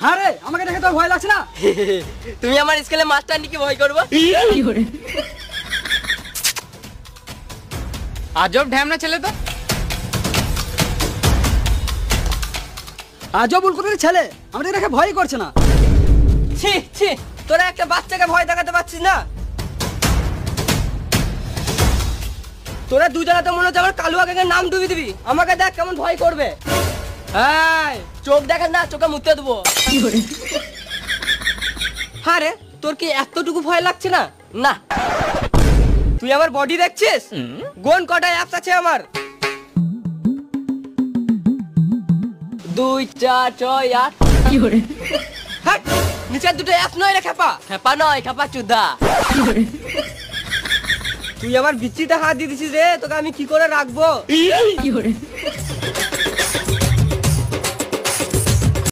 হ্যাঁ রে, আমাকে দেখে তোর ভয় লাগছে না? তুমি আমার স্কুলে মাস্টার নিকে ভয় করবো? আজব ঢ্যামনা ছেলে তো। আজব উলকুটির ছেলে আমাকে দেখে ভয়ই করছে না। ছি ছি, তোরা একটা বাচ্চাকে ভয় দেখাতে পারছিস না? তোরা দুজনে তো মনে হচ্ছে আমার কালুয়া গ্যাংয়ের নাম ডুবি দিবি। আমাকে দেখ কেমন ভয় করবে। এই চোখ দেখেন না, চোখে মুতে দেবো। হ্যাঁ রে, তোর কি এতটুকু ভয় লাগছে না? না, তুই আমার বডি দেখছিস? গোন কটা অ্যাপস আছে আমার? 2 4 6 8। হ্যাঁ, নিচের দুটো অ্যাপস নয় রে খেপা। খেপা নয়, খেপা চুদা। তুই আমার বিচিতে হাত দিয়ে দিছিস রে, তোকে আমি কি করে রাখবো?